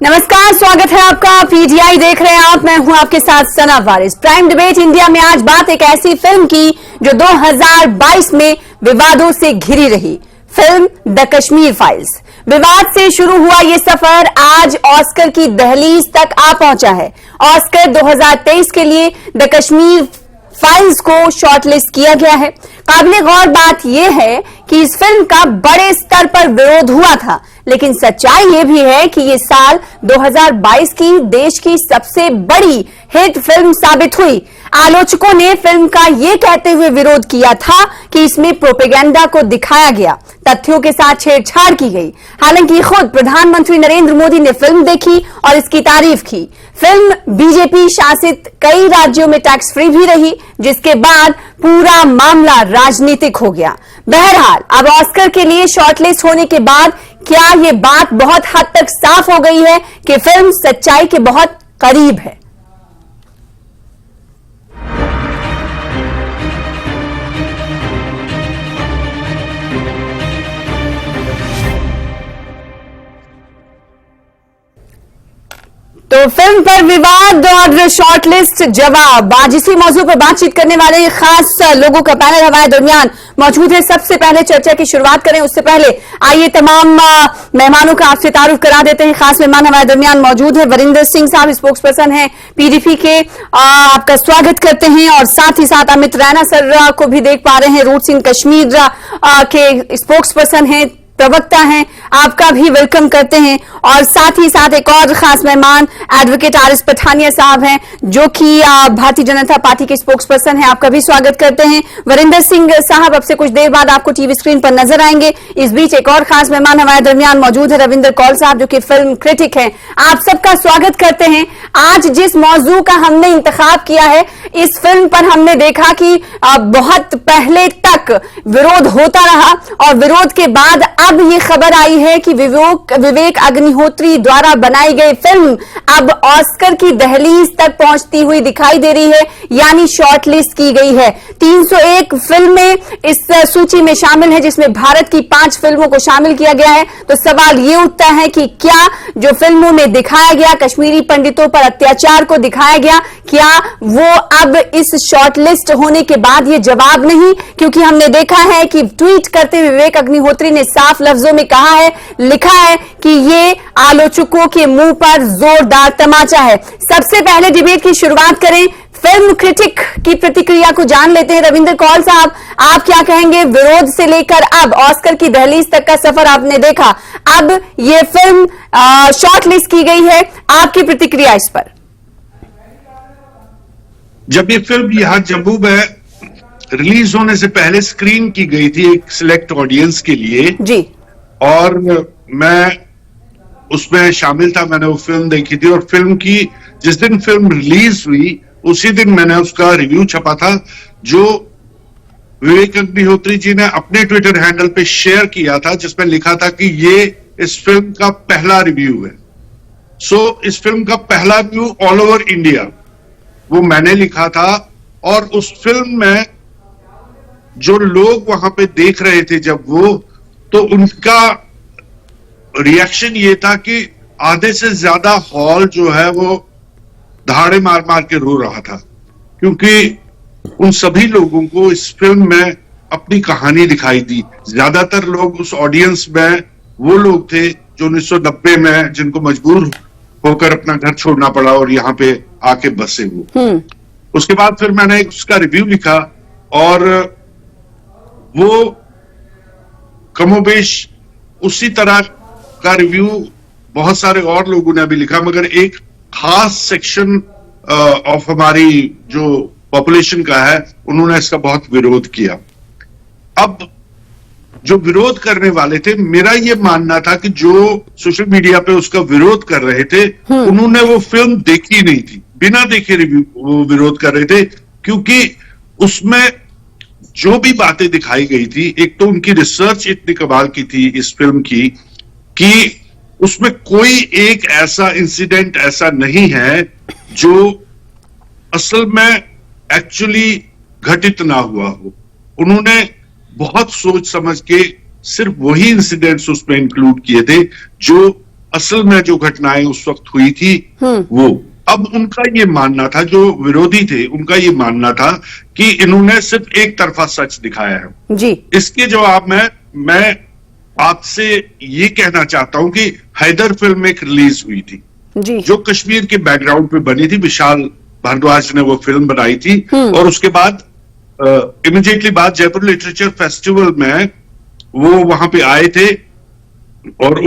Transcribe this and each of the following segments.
नमस्कार, स्वागत है आपका। पीटीआई देख रहे हैं आप, मैं हूं आपके साथ सना वारिस। प्राइम डिबेट इंडिया में आज बात एक ऐसी फिल्म की जो 2022 में विवादों से घिरी रही, फिल्म द कश्मीर फाइल्स। विवाद से शुरू हुआ ये सफर आज ऑस्कर की दहलीज तक आ पहुंचा है। ऑस्कर 2023 के लिए द कश्मीर फाइल्स को शॉर्टलिस्ट किया गया है। काबिले गौर बात यह है कि इस फिल्म का बड़े स्तर पर विरोध हुआ था, लेकिन सच्चाई यह भी है कि ये साल 2022 की देश की सबसे बड़ी हिट फिल्म साबित हुई। आलोचकों ने फिल्म का यह कहते हुए विरोध किया था कि इसमें प्रोपेगेंडा को दिखाया गया, तथ्यों के साथ छेड़छाड़ की गई। हालांकि खुद प्रधानमंत्री नरेंद्र मोदी ने फिल्म देखी और इसकी तारीफ की। फिल्म बीजेपी शासित कई राज्यों में टैक्स फ्री भी रही, जिसके बाद पूरा मामला राजनीतिक हो गया। बहरहाल अब ऑस्कर के लिए शॉर्टलिस्ट होने के बाद क्या यह बात बहुत हद तक साफ हो गई है कि फिल्म सच्चाई के बहुत करीब है। तो फिल्म पर विवाद और शॉर्टलिस्ट जवाब, आज इसी मौजू पर बातचीत करने वाले खास लोगों का पैनल हमारे दरमियान मौजूद है। सबसे पहले चर्चा की शुरुआत करें उससे पहले आइए तमाम मेहमानों का आपसे तारुफ करा देते हैं। खास मेहमान हमारे दरमियान मौजूद है वरिंदर सिंह साहब, स्पोक्स पर्सन है पीडीपी के, आपका स्वागत करते हैं। और साथ ही साथ अमित रैना सर को भी देख पा रहे हैं, रूट्स इन कश्मीर के स्पोक्स पर्सन है, प्रवक्ता हैं, आपका भी वेलकम करते हैं। और साथ ही साथ एक और खास मेहमान एडवोकेट आर.एस. पठानिया साहब हैं, जो कि भारतीय जनता पार्टी के स्पोक्स पर्सन हैं, आपका भी स्वागत करते हैं। वरिंदर सिंह साहब अब से कुछ देर बाद आपको टीवी स्क्रीन पर नजर आएंगे। इस बीच एक और खास मेहमान हमारे दरमियान मौजूद है रविंदर कौल साहब, जो कि फिल्म क्रिटिक हैं, आप सबका स्वागत करते हैं। आज जिस मौजू का हमने इंतखाब किया है, इस फिल्म पर हमने देखा कि बहुत पहले तक विरोध होता रहा और विरोध के बाद अब ये खबर आई है कि विवेक अग्निहोत्री द्वारा बनाई गई फिल्म अब ऑस्कर की दहलीज तक पहुंचती हुई दिखाई दे रही है, यानी शॉर्टलिस्ट की गई है। 301 फिल्में इस सूची में शामिल है, जिसमें भारत की 5 फिल्मों को शामिल किया गया है। तो सवाल ये उठता है कि क्या जो फिल्मों में दिखाया गया, कश्मीरी पंडितों पर अत्याचार को दिखाया गया, क्या वो अब इस शॉर्टलिस्ट होने के बाद ये जवाब नहीं? क्योंकि हमने देखा है कि ट्वीट करते हुए विवेक अग्निहोत्री ने साफ लफ्जों में कहा है, लिखा है कि ये आलोचकों के मुंह पर जोरदार तमाचा है। सबसे पहले डिबेट की शुरुआत करें, फिल्म क्रिटिक की प्रतिक्रिया को जान लेते हैं। रविंदर कौल साहब, आप क्या कहेंगे? विरोध से लेकर अब ऑस्कर की दहलीज तक का सफर आपने देखा, अब ये फिल्म शॉर्टलिस्ट की गई है, आपकी प्रतिक्रिया इस पर? जब ये फिल्म यहाँ जम्मू में रिलीज होने से पहले स्क्रीन की गई थी एक सिलेक्ट ऑडियंस के लिए जी, और मैं उसमें शामिल था, मैंने वो फिल्म देखी थी। और फिल्म की जिस दिन फिल्म रिलीज हुई उसी दिन मैंने उसका रिव्यू छपा था, जो विवेक अग्निहोत्री जी ने अपने ट्विटर हैंडल पे शेयर किया था, जिसमें लिखा था कि ये इस फिल्म का पहला रिव्यू है। इस फिल्म का पहला रिव्यू ऑल ओवर इंडिया वो मैंने लिखा था। और उस फिल्म में जो लोग वहां पे देख रहे थे जब तो उनका रिएक्शन ये था कि आधे से ज्यादा हॉल जो है वो दहाड़े मार मार के रो रहा था, क्योंकि उन सभी लोगों को इस फिल्म में अपनी कहानी दिखाई दी। ज्यादातर लोग उस ऑडियंस में वो लोग थे जो 1990 में जिनको मजबूर होकर अपना घर छोड़ना पड़ा और यहाँ पे आके बसे वो। उसके बाद फिर मैंने उसका रिव्यू लिखा और वो कमोबेश उसी तरह का रिव्यू बहुत सारे और लोगों ने भी लिखा, मगर एक खास सेक्शन ऑफ हमारी जो पॉपुलेशन का है उन्होंने इसका बहुत विरोध किया। अब जो विरोध करने वाले थे, मेरा ये मानना था कि जो सोशल मीडिया पे उसका विरोध कर रहे थे उन्होंने वो फिल्म देखी नहीं थी, बिना देखे रिव्यू वो विरोध कर रहे थे, क्योंकि उसमें जो भी बातें दिखाई गई थी, एक तो उनकी रिसर्च इतनी कमाल की थी इस फिल्म की कि उसमें कोई एक ऐसा इंसिडेंट ऐसा नहीं है जो असल में एक्चुअली घटित ना हुआ हो। उन्होंने बहुत सोच समझ के सिर्फ वही इंसिडेंट्स उसमें इंक्लूड किए थे जो असल में जो घटनाएं उस वक्त हुई थी वो। अब उनका ये मानना था, जो विरोधी थे उनका ये मानना था कि इन्होंने सिर्फ एक तरफा सच दिखाया है जी। इसके जवाब में मैं आपसे ये कहना चाहता हूं कि हैदर फिल्म एक रिलीज हुई थी जी। जो कश्मीर के बैकग्राउंड पे बनी थी। विशाल भारद्वाज ने वो फिल्म बनाई थी और उसके बाद इमीडिएटली बाद जयपुर लिटरेचर फेस्टिवल में वो वहां पे आए थे और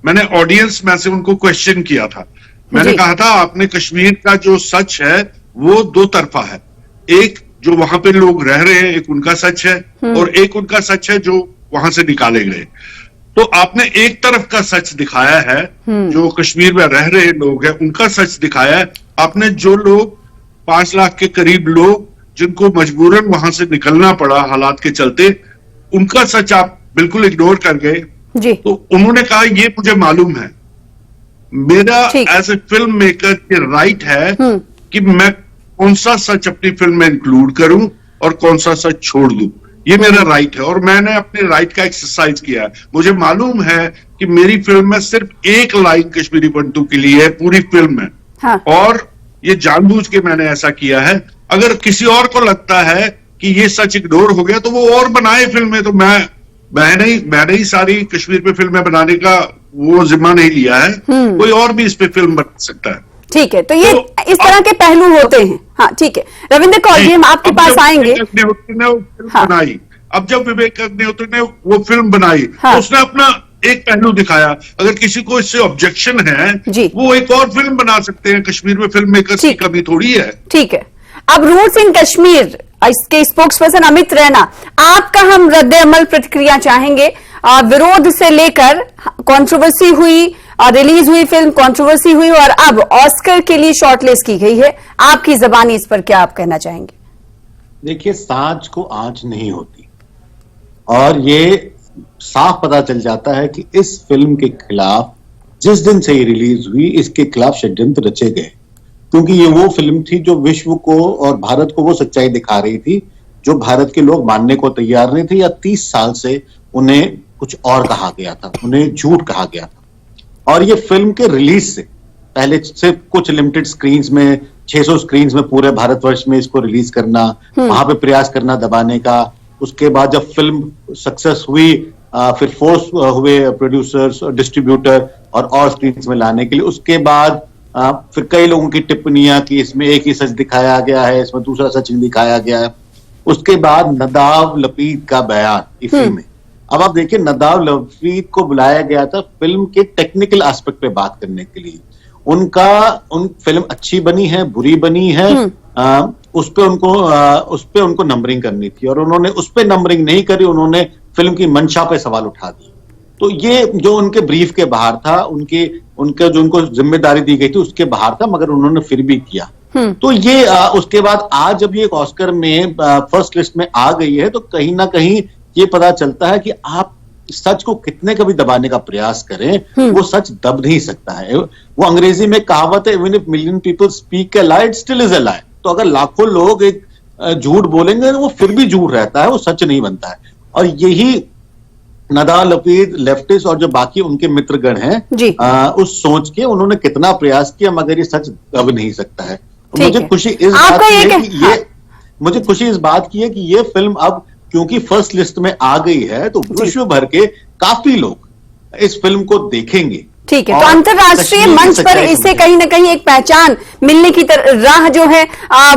मैंने ऑडियंस में से उनको क्वेश्चन किया था। मैंने कहा था आपने कश्मीर का जो सच है वो दो तरफा है, एक जो वहां पे लोग रह रहे हैं एक उनका सच है और एक उनका सच है जो वहां से निकाले गए। तो आपने एक तरफ का सच दिखाया है, जो कश्मीर में रह रहे लोग हैं उनका सच दिखाया है। आपने जो लोग 5 लाख के करीब लोग जिनको मजबूरन वहां से निकलना पड़ा हालात के चलते, उनका सच आप बिल्कुल इग्नोर कर गए जी। तो उन्होंने कहा ये मुझे मालूम है, मेरा एज ए फिल्म मेकर के राइट है कि मैं कौन सा सच अपनी फिल्म में इंक्लूड करूं और कौन सा सच छोड़ दूं। ये मेरा राइट है और मैंने अपने राइट का एक्सरसाइज किया है। मुझे मालूम है कि मेरी फिल्म में सिर्फ एक लाइन कश्मीरी पंटू के लिए है पूरी फिल्म में। हाँ। और ये जानबूझ के मैंने ऐसा किया है। अगर किसी और को लगता है कि ये सच इग्नोर हो गया तो वो और बनाए फिल्में। तो मैंने ही सारी कश्मीर पे फिल्में बनाने का वो जिम्मा नहीं लिया है, कोई और भी इस पे फिल्म बना सकता है। ठीक है, तो ये इस तरह के पहलू होते हैं। हाँ ठीक है, रविंद्र कौर जी हम आपके पास आएंगे। हाँ। बनाई, अब जब विवेक अग्निहोत्री ने वो फिल्म बनाई तो उसने अपना एक पहलू दिखाया। अगर किसी को इससे ऑब्जेक्शन है वो एक और फिल्म बना सकते हैं। कश्मीर में फिल्म मेकर्स की कमी थोड़ी है। ठीक है, अब रूल्स इन कश्मीर इसके स्पोक्स पर्सन अमित रैना, आपका हम रद्द अमल प्रतिक्रिया चाहेंगे। विरोध से लेकर कंट्रोवर्सी हुई, रिलीज हुई फिल्म, कंट्रोवर्सी हुई और अब ऑस्कर के लिए शॉर्टलिस्ट की गई है। आपकी जबानी इस पर क्या आप कहना चाहेंगे? देखिए, सांच को आंच नहीं होती और ये साफ पता चल जाता है कि इस फिल्म के खिलाफ जिस दिन से ये रिलीज हुई इसके खिलाफ षड्यंत्र रचे गए, क्योंकि ये वो फिल्म थी जो विश्व को और भारत को वो सच्चाई दिखा रही थी जो भारत के लोग मानने को तैयार नहीं थे, या 30 साल से उन्हें कुछ और कहा गया था, उन्हें झूठ कहा गया था। और ये फिल्म के रिलीज से पहले सिर्फ कुछ लिमिटेड स्क्रीन्स में, 600 स्क्रीन्स में पूरे भारतवर्ष में इसको रिलीज करना, वहां पे प्रयास करना दबाने का। उसके बाद जब फिल्म सक्सेस हुई फिर फोर्स हुए प्रोड्यूसर्स और डिस्ट्रीब्यूटर और स्क्रीन्स में लाने के लिए। उसके बाद फिर कई लोगों की टिप्पणियां कि इसमें एक ही सच दिखाया गया है, इसमें दूसरा सच नहीं दिखाया गया है। उसके बाद नदाव लपीद का बयान इसी में। अब आप देखिए, नदाव लपीद को बुलाया गया था फिल्म के टेक्निकल एस्पेक्ट पे बात करने के लिए। उन फिल्म अच्छी बनी है, बुरी बनी है, उस पे उनको नंबरिंग करनी थी और उन्होंने उस पे नंबरिंग नहीं करी, उन्होंने फिल्म की मंशा पे सवाल उठा दिए। तो ये जो उनके ब्रीफ के बाहर था, उनके जो उनको जिम्मेदारी दी गई थी उसके बाहर था, मगर उन्होंने फिर भी किया। तो ये उसके बाद आज जब ये ऑस्कर में फर्स्ट लिस्ट में आ गई है तो कहीं ना कहीं ये पता चलता है कि आप सच को कितने कभी दबाने का प्रयास करें वो सच दब नहीं सकता है। वो अंग्रेजी में कहावत है, even if million people speak a lie, it still is a lie. तो अगर लाखों लोग एक झूठ बोलेंगे तो वो फिर भी झूठ रहता है, वो सच नहीं बनता है। और यही नदाव लपीद, लेफ्टिस्ट और जो बाकी उनके मित्रगण हैं उस सोच के उन्होंने कितना प्रयास किया, मगर ये सच दब नहीं सकता है। मुझे खुशी इस बात की है कि मुझे खुशी इस बात की है कि ये फिल्म अब क्योंकि फर्स्ट लिस्ट में आ गई है तो विश्व भर के काफी लोग इस फिल्म को देखेंगे। ठीक है, तो अंतरराष्ट्रीय मंच पर इसे कहीं ना कहीं एक पहचान मिलने की राह जो है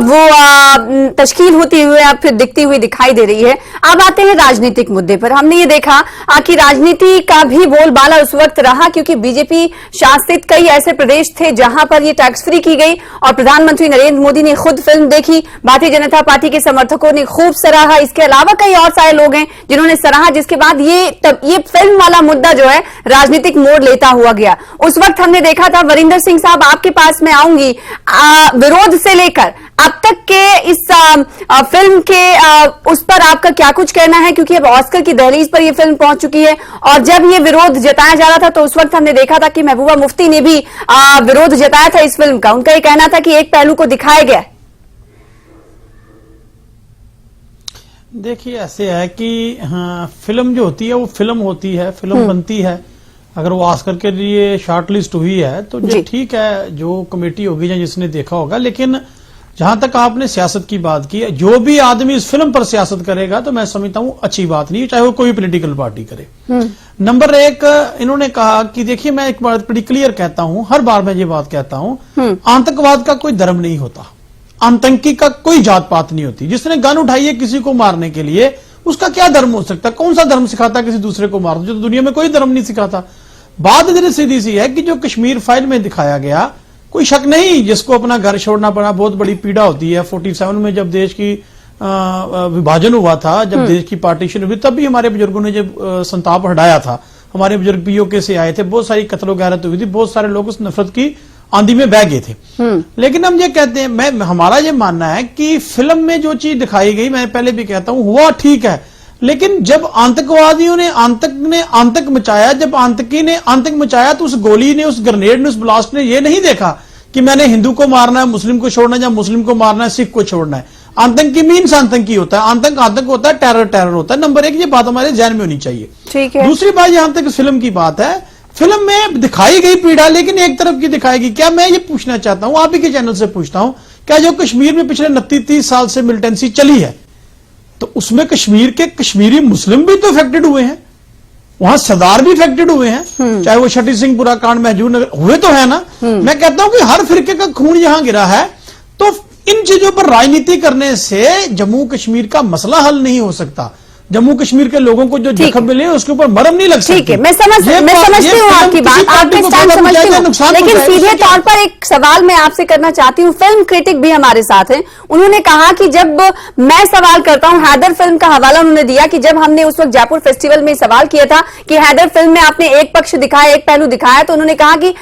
वो तश्कील होती हुई या फिर दिखती हुई दिखाई दे रही है। अब आते हैं राजनीतिक मुद्दे पर। हमने ये देखा कि राजनीति का भी बोलबाला उस वक्त रहा क्योंकि बीजेपी शासित कई ऐसे प्रदेश थे जहां पर ये टैक्स फ्री की गई और प्रधानमंत्री नरेंद्र मोदी ने खुद फिल्म देखी, भारतीय जनता पार्टी के समर्थकों ने खूब सराहा, इसके अलावा कई और सारे लोग हैं जिन्होंने सराहा, जिसके बाद ये फिल्म वाला मुद्दा जो है राजनीतिक मोड़ लेता हुआ गया। उस वक्त हमने देखा था, वरिंदर सिंह साहब आपके पास में आऊंगी, विरोध से लेकर अब तक के इस फिल्म के उस पर आपका क्या कुछ कहना है, क्योंकि अब ऑस्कर की दहलीज पर यह फिल्म पहुंच चुकी है और जब ये विरोध जताया जा रहा था तो उस वक्त हमने देखा था कि महबूबा मुफ्ती ने भी विरोध जताया था इस फिल्म का। उनका यह कहना था कि एक पहलू को दिखाया गया। देखिए, ऐसे है कि हाँ, फिल्म जो होती है वो फिल्म होती है, फिल्म बनती है, अगर वो ऑस्कर के लिए शॉर्ट लिस्ट हुई है तो जी। ठीक है, जो कमेटी होगी या जिसने देखा होगा। लेकिन जहां तक आपने सियासत की बात की है, जो भी आदमी इस फिल्म पर सियासत करेगा तो मैं समझता हूं अच्छी बात नहीं, चाहे वो कोई पॉलिटिकल पार्टी करे। नंबर एक, इन्होंने कहा कि देखिए, मैं एक बात बड़ी क्लियर कहता हूं, हर बार मैं ये बात कहता हूं, आतंकवाद का कोई धर्म नहीं होता, आतंकी का कोई जात पात नहीं होती। जिसने गन उठाई है किसी को मारने के लिए, उसका क्या धर्म हो सकता है? कौन सा धर्म सिखाता किसी दूसरे को मार दो? जो दुनिया में कोई धर्म नहीं सिखाता। बात इतनी सीधी सी है कि जो कश्मीर फाइल में दिखाया गया, कोई शक नहीं जिसको अपना घर छोड़ना पड़ा, बहुत बड़ी पीड़ा होती है। 47 में जब देश की विभाजन हुआ था, जब देश की पार्टीशन हुई, तब भी हमारे बुजुर्गों ने जब संताप हटाया था, हमारे बुजुर्ग पीओके से आए थे, बहुत सारी कत्लो गारत हुई थी, बहुत सारे लोग उस नफरत की आंधी में बह गए थे। लेकिन हम ये कहते हैं, हमारा ये मानना है कि फिल्म में जो चीज दिखाई गई, मैं पहले भी कहता हूं, हुआ ठीक है, लेकिन जब आतंकवादियों ने आतंक मचाया, जब आतंकी ने आतंक मचाया, तो उस गोली ने, उस ग्रेनेड ने, उस ब्लास्ट ने ये नहीं देखा कि मैंने हिंदू को मारना है, मुस्लिम को छोड़ना है, या मुस्लिम को मारना है, सिख को छोड़ना है। आतंकी मीन्स आतंकी होता है, आतंक होता है, टेरर होता है। नंबर एक, ये बात हमारे ध्यान में होनी चाहिए। ठीक है। दूसरी बात, यहां तक फिल्म की बात है, फिल्म में दिखाई गई पीड़ा लेकिन एक तरफ की दिखाएगी। क्या मैं ये पूछना चाहता हूं, आप ही के चैनल से पूछता हूं, क्या जो कश्मीर में पिछले 29-30 साल से मिलिटेंसी चली है, तो उसमें कश्मीर के कश्मीरी मुस्लिम भी तो अफेक्टेड हुए हैं, वहां सरदार भी अफेक्टेड हुए हैं, चाहे वो छठी सिंहपुरा कांड, महजूर नगर हुए तो है ना। मैं कहता हूं कि हर फिरके का खून यहां गिरा है, तो इन चीजों पर राजनीति करने से जम्मू कश्मीर का मसला हल नहीं हो सकता। जम्मू कश्मीर के लोगों को जो जख्म मिले उसके ऊपर मरहम नहीं लग सकती। ठीक है, मैं समझती हूँ आपकी बात, आपके स्टैंड समझती हूँ, लेकिन सीधे तौर पर एक सवाल मैं आपसे करना चाहती हूँ। फिल्म क्रिटिक भी हमारे साथ हैं, उन्होंने कहा कि जब मैं सवाल करता हूँ, हैदर फिल्म का हवाला उन्होंने दिया कि जब हमने उस वक्त जयपुर फेस्टिवल में सवाल किया था कि हैदर फिल्म में आपने एक पक्ष दिखाया, एक पहलू दिखाया, तो उन्होंने कहा कि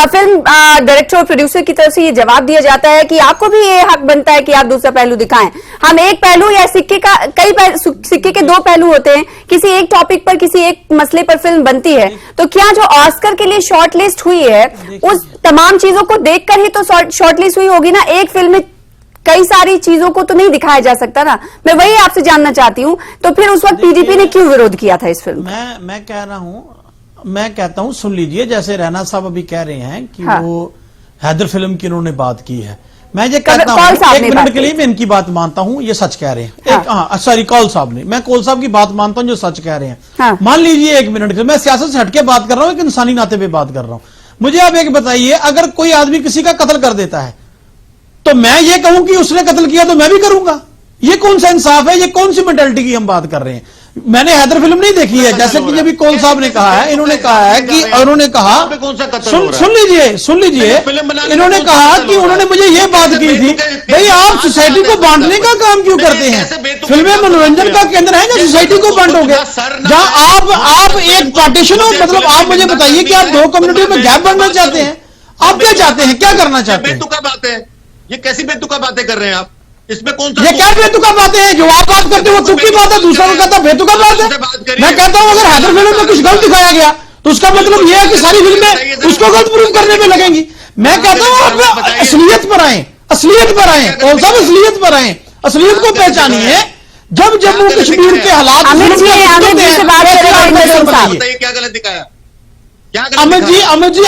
फिल्म डायरेक्टर और प्रोड्यूसर की तरफ से ये जवाब दिया जाता है कि आपको भी ये हक बनता है कि आप दूसरा पहलू दिखाएं। हम एक पहलू या सिक्के के दो पहलू होते हैं, किसी एक टॉपिक पर, किसी एक मसले पर फिल्म बनती है, तो क्या जो ऑस्कर के लिए शॉर्ट लिस्ट हुई है, उस तमाम चीजों को देखकर ही तो शॉर्ट लिस्ट हुई होगी ना? एक फिल्म में कई सारी चीजों को तो नहीं दिखाया जा सकता ना। मैं वही आपसे जानना चाहती हूं, तो फिर उस वक्त पीडीपी ने क्यों विरोध किया था इस फिल्म? मैं कहता हूं, सुन लीजिए, जैसे रैना साहब अभी कह रहे हैं कि वो हैदर फिल्म की उन्होंने बात की है, मैं ये कहता हूं, एक मिनट के लिए मैं इनकी बात मानता हूं, ये सच कह रहे हैं। सॉरी, कौल साहब ने, मैं कौल साहब की बात मानता हूं जो सच कह रहे हैं। मान लीजिए एक मिनट के, मैं सियासत से हटके बात कर रहा हूं, एक इंसानी नाते पे बात कर रहा हूं। मुझे आप एक बताइए, अगर कोई आदमी किसी का कत्ल कर देता है तो मैं ये कहूं कि उसने कत्ल किया तो मैं भी करूंगा? ये कौन सा इंसाफ है? ये कौन सी मेंटालिटी की हम बात कर रहे हैं? मैंने हैदर फिल्म नहीं देखी है, जैसे कि जब कौल साहब ने कहा है, इन्होंने कहा है कि, उन्होंने कहा, सुन लीजिए, इन्होंने कहा कि उन्होंने मुझे ये बात की थी, भाई आप सोसाइटी को बांटने का काम क्यों करते हैं? फिल्में मनोरंजन का केंद्र है ना, सोसाइटी को बांटोगे? जहां आप एक पार्टीशन हो, मतलब आप मुझे बताइए कि आप दो कम्युनिटी में गैप बढ़ना चाहते हैं? आप क्या चाहते हैं, क्या करना चाहते हैं? बेतुका बात है ये, कैसी बेतुका बातें कर रहे हैं आप? इसमें कौन सा, ये क्या बेतुका बातें हैं? जो आप बात करते हो वो तुक्की बात है, दूसरा को कहता बेतुका बात है। मैं कहता हूं अगर हैदर फिल्म में कुछ गलत दिखाया गया तो उसका मतलब यह है कि सारी फिल्में उसको गलत प्रूव करने में लगेंगी। मैं कहता हूं आप असलियत पर आए, असलियत पर आए, कौन सा असलियत पर आए, असलियत को पहचानिए। जब जम्मू कश्मीर के हालात, क्या गलत दिखाया? अमित जी,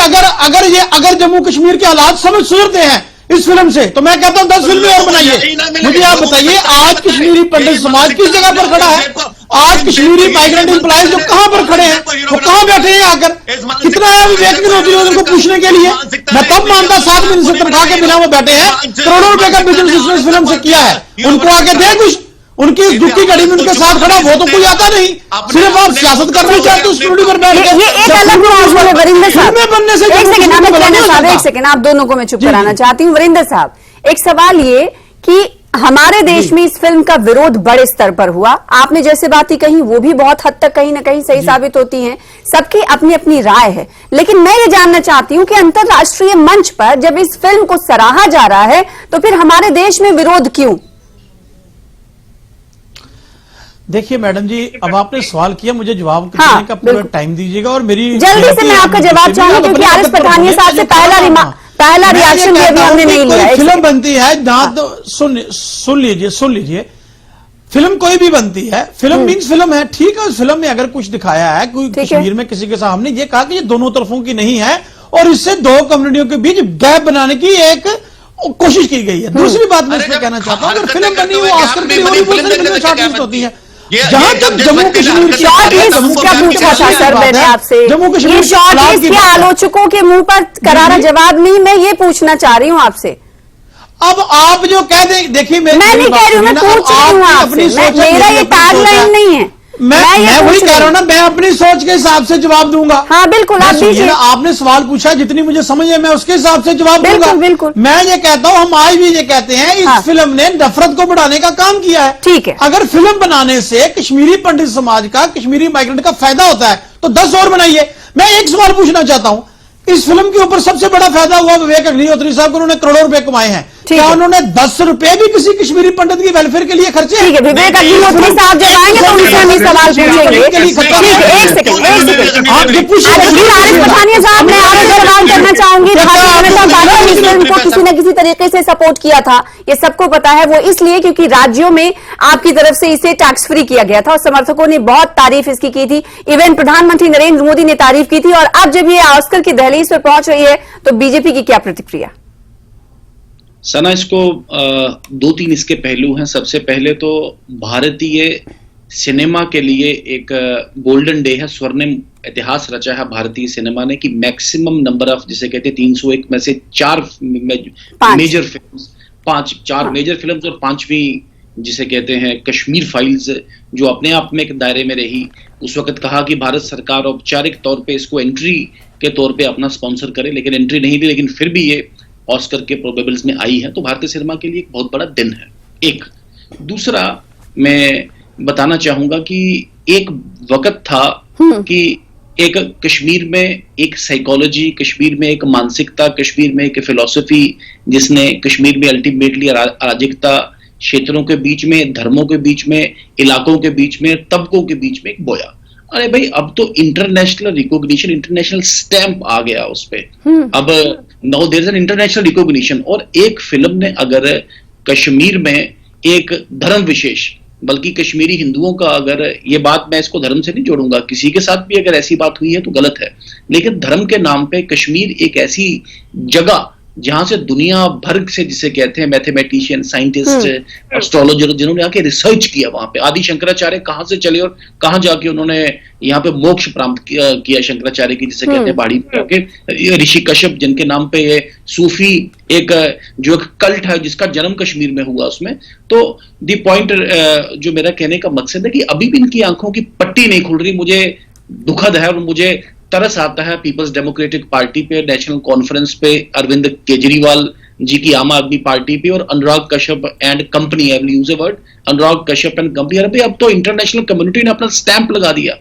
अगर जम्मू कश्मीर के हालात समझ सुधरते हैं इस फिल्म से, तो मैं कहता हूं 10 फिल्में और बनाइए। मुझे आप बताइए, आज कश्मीरी पंडित समाज किस जगह पर खड़ा है? आज कश्मीरी माइग्रेंट एम्प्लॉयज जो कहां पर खड़े हैं, वो कहां बैठे हैं आकर? कितना है विवेक विनोदी उनको पूछने के लिए? मैं तब मानता 7 दिन से तनख्वाह के बिना वो बैठे हैं, करोड़ों रुपए का बिजनेस इस फिल्म से किया है, उनको आगे दे कुछ। उनकी इस दुखी घड़ी में उनके साथ खड़ा वो तो कोई आता नहीं, सिर्फ आप सियासत करना चाहते हो स्टूडियो पर बैठ के। ये एक अलग मौजूद है वरिंदर साहब, एक सेकंड, आप दोनों को मैं चुप कराना चाहती हूँ। वरिंदर साहब, एक सवाल ये कि हमारे देश में इस फिल्म का विरोध बड़े स्तर पर हुआ, आपने जैसे बातें कही वो भी बहुत हद तक कहीं ना कहीं सही साबित होती हैं, सबकी अपनी अपनी राय है, लेकिन मैं ये जानना चाहती हूं कि अंतर्राष्ट्रीय मंच पर जब इस फिल्म को सराहा जा रहा है तो फिर हमारे देश में विरोध क्यों? देखिए मैडम जी, अब आपने सवाल किया, मुझे जवाब देने का पूरा टाइम दीजिएगा और मेरी जल्दी से मैं आपका जवाब चाहूंगी, क्योंकि आरिफ पठानिया साहब से पहला रिएक्शन भी अभी हमने नहीं लिया। फिल्म बनती है जहां तो सुन लीजिए, फिल्म कोई भी बनती है, फिल्म मीन्स फिल्म है, ठीक है। उस फिल्म में अगर कुछ दिखाया है, कोई ठीक है। कश्मीर में किसी के साथ, हमने ये कहा कि ये दोनों तरफों की नहीं है और इससे दो कम्युनिटियों के बीच गैप बनाने की एक कोशिश की गई है। दूसरी बात मैं अरे इसमें जब कहना चाहता हूं, अगर हरकतें फिल्म करते बनी हुए वो क्या ऑस्कर के आपने लिए बनी बहुत फिल्म सारी देखने फिल्में से क्या शॉर्टलिस्ट बनती होती हैं। ये जहां जब तक जम्मू देशभक्ति कश्मीर की हरकतें शॉर्ट जम्मू लिस्ट का कश्मीर पूछा था की सर बात मैंने है। आपसे, जम्मू कश्मीर ये के शॉर्ट खिलाफ लिस्ट की के बात है। आलोचकों के मुंह पर करारा जवाब नहीं, मैं ये पूछना चाह रही हूँ आपसे। अब आप जो कह दे, देखिए मैं नहीं कह रही हूँ, मैं पूछ रही हूँ आपसे, मेरा ये टैगलाइन नहीं है। मैं वही कह रहा हूं ना, मैं अपनी सोच के हिसाब से जवाब दूंगा। हाँ बिल्कुल, आप सुनिए दीजिए। ना, आपने सवाल पूछा, जितनी मुझे समझ है मैं उसके हिसाब से जवाब बिल्कुल, दूंगा। बिल्कुल। मैं ये कहता हूं, हम आज भी ये कहते हैं, इस हाँ। फिल्म ने नफरत को बढ़ाने का काम किया है। ठीक है। अगर फिल्म बनाने से कश्मीरी पंडित समाज का, कश्मीरी माइग्रेंट का फायदा होता है तो 10 और बनाइए। मैं एक सवाल पूछना चाहता हूं, इस फिल्म के ऊपर सबसे बड़ा फायदा हुआ विवेक अग्निहोत्री साहब को, उन्होंने करोड़ों रुपए कमाए हैं। क्या उन्होंने 10 रुपए भी किसी कश्मीरी पंडित की वेलफेयर के लिए खर्चे? ठीक है, विवेक अग्निहोत्री साहब जब आएंगे तो उनसे हम ये सवाल पूछेंगे। ठीक है, एक सेकंड। आप ये पूछिए। आरिफ पठानिया साहब, मैं आपसे सवाल करना चाहूंगी। भारतीय जनता पार्टी ने इस फिल्म को किसी न किसी तरीके से सपोर्ट किया था, ये सबको पता है। वो इसलिए क्योंकि राज्यों में आपकी तरफ से इसे टैक्स फ्री किया गया था और समर्थकों ने बहुत तारीफ इसकी की थी। इवन प्रधानमंत्री नरेंद्र मोदी ने तारीफ की थी। और अब जब ये ऑस्कर की दहलीज पर पहुंच रही है तो बीजेपी की क्या प्रतिक्रिया? सना, इसको 2-3 इसके पहलू हैं। सबसे पहले तो भारतीय सिनेमा के लिए एक गोल्डन डे है, स्वर्णिम इतिहास रचा है भारतीय सिनेमा ने कि मैक्सिमम नंबर ऑफ, जिसे कहते हैं 301 में से 4 मेजर फिल्म्स, 4 मेजर फिल्म्स और 5वीं जिसे कहते हैं कश्मीर फाइल्स, जो अपने आप में एक दायरे में रही। उस वक्त कहा कि भारत सरकार औपचारिक तौर पे इसको एंट्री के तौर पे अपना स्पॉन्सर करे, लेकिन एंट्री नहीं दी, लेकिन फिर भी ये ऑस्कर के प्रोबेबल्स में आई है। तो भारतीय सिनेमा के लिए एक बहुत बड़ा दिन है। एक दूसरा मैं बताना चाहूंगा कि एक वक्त था कि एक कश्मीर में एक साइकोलॉजी, कश्मीर में एक मानसिकता, कश्मीर में एक फिलॉसफी, जिसने कश्मीर में अल्टीमेटली अराजकता, क्षेत्रों के बीच में, धर्मों के बीच में, इलाकों के बीच में, तबकों के बीच में एक बोया। अरे भाई, अब तो इंटरनेशनल रिकॉग्निशन, इंटरनेशनल स्टैंप आ गया उस पे। अब now there is an international recognition. और एक फिल्म ने अगर कश्मीर में एक धर्म विशेष, बल्कि कश्मीरी हिंदुओं का, अगर ये बात, मैं इसको धर्म से नहीं जोड़ूंगा, किसी के साथ भी अगर ऐसी बात हुई है तो गलत है, लेकिन धर्म के नाम पे कश्मीर एक ऐसी जगह जहां से दुनिया भर से, जिसे कहते हैं मैथमेटिशियन, साइंटिस्ट, एस्ट्रोलॉजर, जिन्होंने आके रिसर्च किया वहां पे, आदि शंकराचार्य कहां से चले और कहां जाके उन्होंने यहाँ पे मोक्ष प्राप्त किया शंकराचार्य की, जिसे कहते हैं पहाड़ी पे आके ऋषि कश्यप, जिनके नाम पे ये सूफी एक जो एक कल्ट है जिसका जन्म कश्मीर में हुआ उसमें। तो दी पॉइंट, जो मेरा कहने का मकसद है कि अभी भी इनकी आंखों की पट्टी नहीं खुल रही। मुझे दुखद है और मुझे तरस आता है पीपल्स डेमोक्रेटिक पार्टी पे, नेशनल कॉन्फ्रेंस पे, अरविंद केजरीवाल जी की आम आदमी पार्टी पे, और Anurag Kashyap and company, I will use a word, Anurag Kashyap and company. अरे भाई, अब तो इंटरनेशनल कम्युनिटी ने अपना स्टैंप लगा दिया।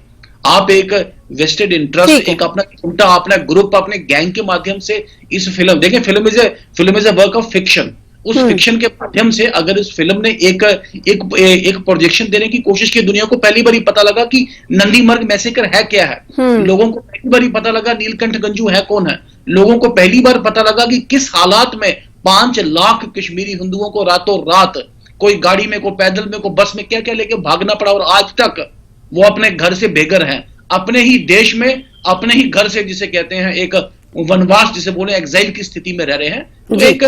आप एक वेस्टेड इंटरेस्ट, एक अपना छोटा अपना ग्रुप, अपने गैंग के माध्यम से इस फिल्म, देखें, film is a work of fiction. उस फिक्शन के माध्यम से अगर इस फिल्म ने एक प्रोजेक्शन देने की कोशिश की, दुनिया को पहली बार पता लगा कि नंदीमर्ग मैसेकर है क्या है, लोगों को पहली बार पता लगा नीलकंठ गंजू है कौन है, लोगों को पहली बार पता लगा कि किस हालात में 5 लाख कश्मीरी हिंदुओं को रातों रात, कोई गाड़ी में, कोई पैदल में, कोई बस में, क्या क्या लेके भागना पड़ा, और आज तक वो अपने घर से बेघर हैं, अपने ही देश में, अपने ही घर से, जिसे कहते हैं एक वनवास, जिसे बोले एग्जाइल की स्थिति में रह रहे हैं। तो एक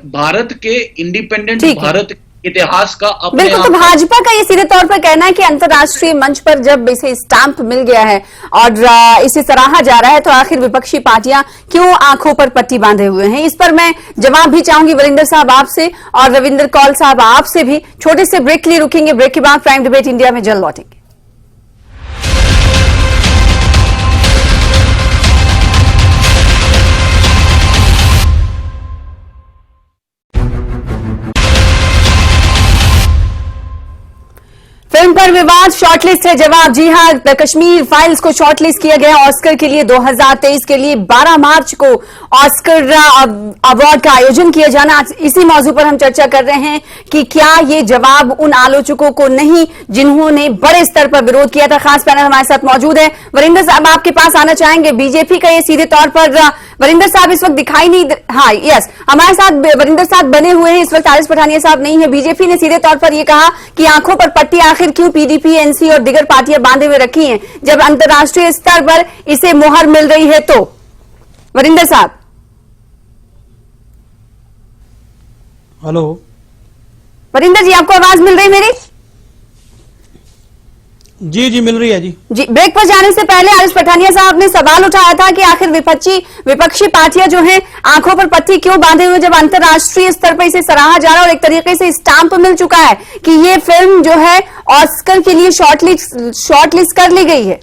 भारत के इंडिपेंडेंट भारत इतिहास का अपने बिल्कुल। तो भाजपा का ये सीधे तौर पर कहना है कि अंतर्राष्ट्रीय मंच पर जब इसे स्टैंप मिल गया है और इसे सराहा जा रहा है, तो आखिर विपक्षी पार्टियां क्यों आंखों पर पट्टी बांधे हुए हैं? इस पर मैं जवाब भी चाहूंगी वरिंदर साहब आपसे और रविंदर कौल साहब आपसे भी। छोटे से ब्रेक के लिए रुकेंगे, ब्रेक के बाद प्राइम डिबेट इंडिया में जल्द लौटेंगे। फिल्म पर विवाद, शॉर्टलिस्ट है जवाब। जी हां, कश्मीर फाइल्स को शॉर्टलिस्ट किया गया ऑस्कर के लिए 2023 के लिए। 12 मार्च को ऑस्कर अवार्ड का आयोजन किया जाना। आज इसी मौजू पर हम चर्चा कर रहे हैं कि क्या ये जवाब उन आलोचकों को नहीं जिन्होंने बड़े स्तर पर विरोध किया था। खास पैनल हमारे साथ मौजूद है। वरिंदर साहब, आपके पास आना चाहेंगे। बीजेपी का ये सीधे तौर पर वरिंदर साहब इस वक्त दिखाई नहीं हाँ यस, हमारे साथ वरिंदर साहब बने हुए हैं इस वक्त। आरिस पठानिया साहब नहीं है। बीजेपी ने सीधे तौर पर यह कहा कि आंखों पर पट्टी आखिर क्यों पीडीपी, एनसी और दिगर पार्टियां बांधे हुए रखी हैं जब अंतर्राष्ट्रीय स्तर पर इसे मोहर मिल रही है। तो वरिंदर साहब। हेलो वरिंदर जी, आपको आवाज मिल रही मेरी? जी जी मिल रही है जी। जी, ब्रेक पर जाने से पहले आरिस पठानिया साहब ने सवाल उठाया था कि आखिर विपक्षी पार्टियां जो हैं आंखों पर पट्टी क्यों बांधे हुए जब अंतर्राष्ट्रीय स्तर पर इसे सराहा जा रहा है और एक तरीके से स्टाम्प मिल चुका है कि ये फिल्म जो है ऑस्कर के लिए शॉर्टलिस्ट कर ली गई है।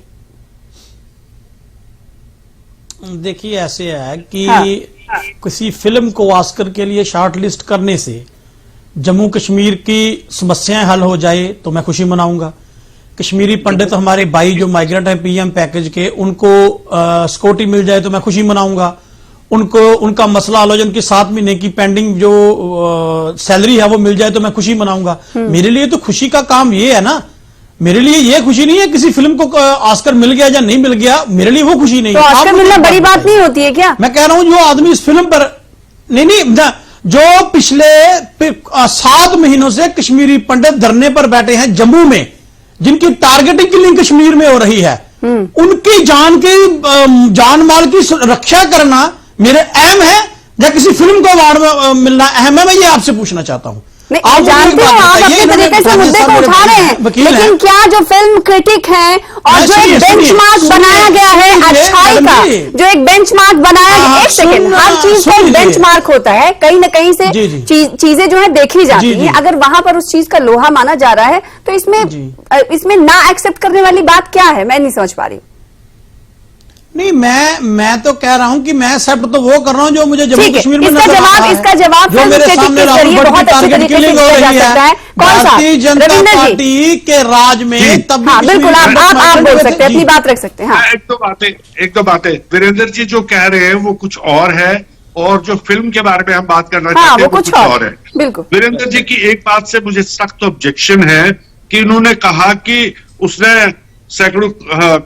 देखिए ऐसे है कि किसी फिल्म को ऑस्कर के लिए शॉर्टलिस्ट करने से जम्मू कश्मीर की समस्याएं हल हो जाए तो मैं खुशी मनाऊंगा। कश्मीरी पंडित हमारे भाई जो माइग्रेंट हैं पीएम पैकेज के, उनको सिक्योरिटी मिल जाए तो मैं खुशी मनाऊंगा। उनको उनका मसला हल हो जाए, उनकी 7 महीने की पेंडिंग जो सैलरी है वो मिल जाए तो मैं खुशी मनाऊंगा। मेरे लिए तो खुशी का काम ये है ना, मेरे लिए ये खुशी नहीं है किसी फिल्म को ऑस्कर मिल गया या नहीं मिल गया, मेरे लिए वो खुशी नहीं तो है। ऑस्कर मिलना बड़ी बात नहीं होती है क्या? मैं कह रहा हूं जो आदमी इस फिल्म पर नहीं जो पिछले 7 महीनों से कश्मीरी पंडित धरने पर बैठे हैं जम्मू में, जिनकी टारगेटिंग किलिंग कश्मीर में हो रही है, उनकी जान माल की रक्षा करना मेरे अहम है या किसी फिल्म को अवार्ड मिलना अहम है? मैं ये आपसे पूछना चाहता हूं। नहीं, जानते हो आप अपने तरीके से मुद्दे को उठा रहे हैं, लेकिन क्या जो फिल्म क्रिटिक हैं और जो एक बेंचमार्क बनाया गया है अच्छाई का, जो एक बेंचमार्क बनाया गया, एक सेकंड, हर चीज का एक बेंचमार्क होता है, कहीं ना कहीं से चीजें जो है देखी जाती हैं। अगर वहां पर उस चीज का लोहा माना जा रहा है तो इसमें ना एक्सेप्ट करने वाली बात क्या है? मैं नहीं समझ पा रही। नहीं, मैं तो कह रहा हूं कि मैं एक्सेप्ट तो वो कर रहा हूं जो मुझे जम्मू कश्मीर में इसका जवाब जो मेरे सामने बहुत अच्छे तरीके से हो रही है भारतीय जनता पार्टी के राज में। तब बिल्कुल आप बोल सकते हैं, अपनी बात रख सकते हैं। एक दो बातें वीरेंद्र जी जो कह रहे हैं वो कुछ और है, और जो फिल्म के बारे में हम बात करना चाहते हैं वो कुछ और है। बिल्कुल वीरेंद्र जी की एक बात से मुझे सख्त ऑब्जेक्शन है कि इन्होंने कहा कि उसने सैकड़ों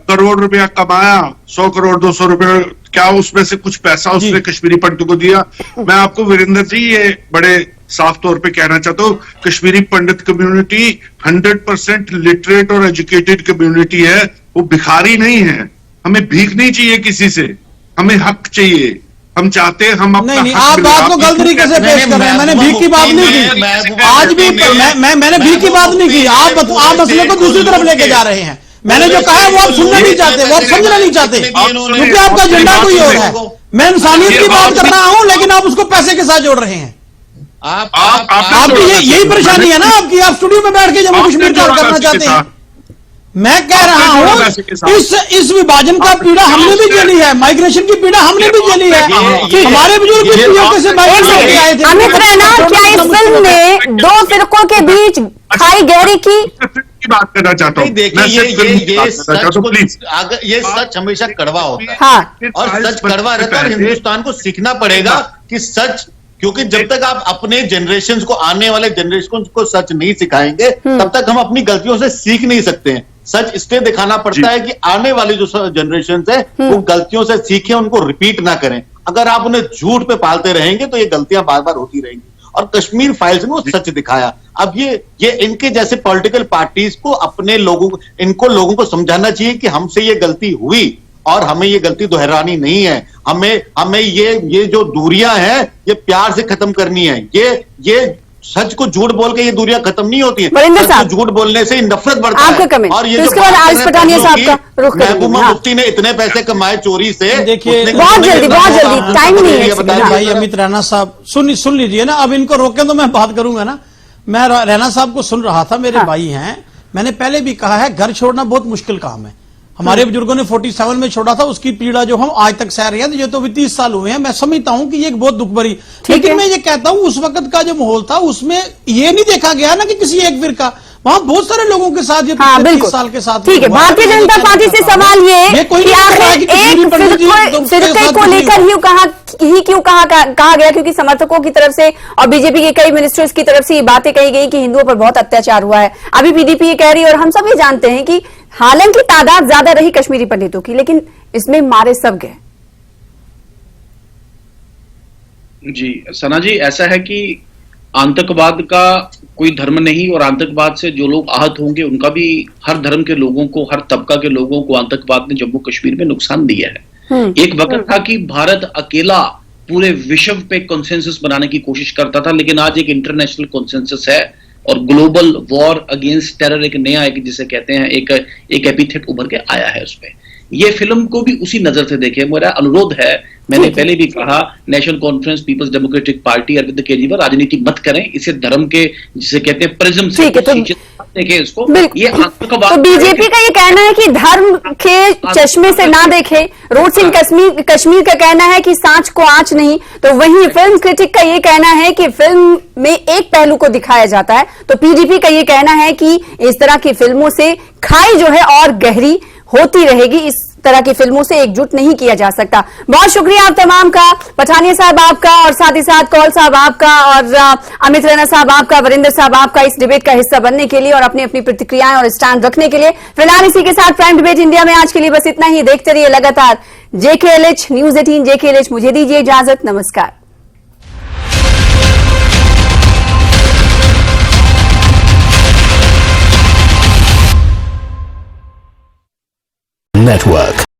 करोड़ रुपया कमाया, 100 करोड़ 200 रुपए, क्या उसमें से कुछ पैसा उसने कश्मीरी पंडितों को दिया? मैं आपको वीरेंद्र जी ये बड़े साफ तौर पे कहना चाहता हूँ, कश्मीरी पंडित कम्युनिटी 100% लिटरेट और एजुकेटेड कम्युनिटी है, वो भिखारी नहीं है। हमें भीख नहीं चाहिए किसी से, हमें हक चाहिए। हम चाहते हैं हम अपना नहीं, आप बात को गलत तरीके से पेश कर रहे हैं। मैंने भीख की बात नहीं की, आज भी मैंने भीख की बात नहीं की। आप मसले को दूसरी तरफ लेके जा रहे हैं। मैंने जो कहा है वो आप सुनना नहीं चाहते, वो आप समझना नहीं चाहते, क्योंकि आपका एजेंडा कोई और है। मैं इंसानियत की बात कर रहा हूं, लेकिन आप उसको पैसे के साथ जोड़ रहे हैं। आपकी यही परेशानी है ना आपकी, आप स्टूडियो में बैठ के जम्मू कश्मीर का करना चाहते हैं। मैं कह रहा हूं इस विभाजन का पीड़ा हमने भी झेली है, माइग्रेशन की पीड़ा हमने भी झेली है। हमारे बुजुर्ग पीओके से माइग्रेशन आए थे। अमित रैना, क्या इस फिल्म ने 2 फिरकों के बीच खाई गहरी की बात करना चाहता हूँ? ये सच हमेशा कड़वा होता है। हाँ। और सच कड़वा रहता है और हिंदुस्तान को सीखना पड़ेगा कि सच, क्योंकि जब तक आप अपने जनरेशन को, आने वाले जनरेशन को सच नहीं सिखाएंगे तब तक हम अपनी गलतियों से सीख नहीं सकते हैं। सच इसलिए दिखाना पड़ता है कि आने वाली जो जनरेशन है वो गलतियों से सीखें, उनको रिपीट ना करें। अगर आप उन्हें झूठ पे पालते रहेंगे तो ये गलतियां बार बार होती रहेंगी। और कश्मीर फाइल्स में वो सच दिखाया। अब ये इनके जैसे पॉलिटिकल पार्टीज को अपने लोगों को समझाना चाहिए कि हमसे ये गलती हुई और हमें ये गलती दोहरानी नहीं है। हमें ये जो दूरियां हैं ये प्यार से खत्म करनी है। ये सच को झूठ बोल के ये दूरियां खत्म नहीं होती है। सच को झूठ बोलने से नफरत बढ़ता है। और ये उसके बाद आरिस पठानिया साहब का रुख महबूबा मुफ्ती ने इतने पैसे कमाए चोरी से। देखिए बहुत जल्दी टाइम नहीं है। भाई अमित रैना साहब सुन लीजिए ना, अब इनको रोकें तो मैं बात करूंगा ना। मैं रैना साहब को सुन रहा था, मेरे भाई हैं। मैंने पहले भी कहा है घर छोड़ना बहुत मुश्किल काम है। हमारे बुजुर्गों ने 47 में छोड़ा था, उसकी पीड़ा जो हम आज तक सह रहे हैं, ये तो भी 30 साल हुए हैं। मैं समझता हूं कि ये एक बहुत दुख भरी, लेकिन मैं ये कहता हूं उस वक्त का जो माहौल था उसमें ये नहीं देखा गया ना कि किसी एक फिरका, वहां बहुत सारे लोगों के साथ, ये 30 साल के साथ। ठीक है, भारतीय जनता पार्टी से सवाल ये कि आखिर एक फिरके को लेकर ही क्यों कहा गया, क्योंकि समर्थकों की तरफ से और बीजेपी के कई मिनिस्टर्स की तरफ से ये बातें कही गई कि हिंदुओं पर बहुत अत्याचार हुआ है। अभी पीडीपी ये कह रही है और हम सब ये जानते हैं कि हालांकि तादाद ज्यादा रही कश्मीरी पंडितों की, लेकिन इसमें मारे सब गए। जी सना जी, ऐसा है कि आतंकवाद का कोई धर्म नहीं, और आतंकवाद से जो लोग आहत होंगे उनका भी, हर धर्म के लोगों को, हर तबका के लोगों को आतंकवाद ने जम्मू कश्मीर में नुकसान दिया है। एक वक्त था कि भारत अकेला पूरे विश्व पे कॉन्सेंसस बनाने की कोशिश करता था, लेकिन आज एक इंटरनेशनल कॉन्सेंसस है और ग्लोबल वॉर अगेंस्ट टेरर एक नया, एक जिसे कहते हैं एक एपिथेट उभर के आया है उसमें। ये फिल्म को भी उसी नजर से देखे। मेरा अनुरोध है, मैंने पहले भी कहा, National Conference, People's Democratic Party, Arvind Kejriwal राजनीति मत करें, इसे धर्म के जिसे कहते हैं प्रिज्म से देखें इसको। ये तो बीजेपी का ये कहना है कि धर्म के चश्मे से ना देखे। रोड सिंह कश्मीर का कहना है कि सांच को आंच नहीं। तो वहीं फिल्म क्रिटिक का ये कहना है कि फिल्म में एक पहलू को दिखाया जाता है। तो पीडीपी का ये कहना है कि इस तरह की फिल्मों से खाई जो है और गहरी होती रहेगी, इस तरह की फिल्मों से एकजुट नहीं किया जा सकता। बहुत शुक्रिया आप तमाम का, पठानिया साहब आपका, और साथ ही साथ कौल साहब आपका, और अमित रैना साहब आपका, वरिंदर साहब आपका, इस डिबेट का हिस्सा बनने के लिए और अपनी अपनी प्रतिक्रियाएं और स्टैंड रखने के लिए। फिलहाल इसी के साथ प्राइम डिबेट इंडिया में आज के लिए बस इतना ही। देखते रहिए लगातार JKLH न्यूज 18 JKLH। मुझे दीजिए इजाजत, नमस्कार। Network.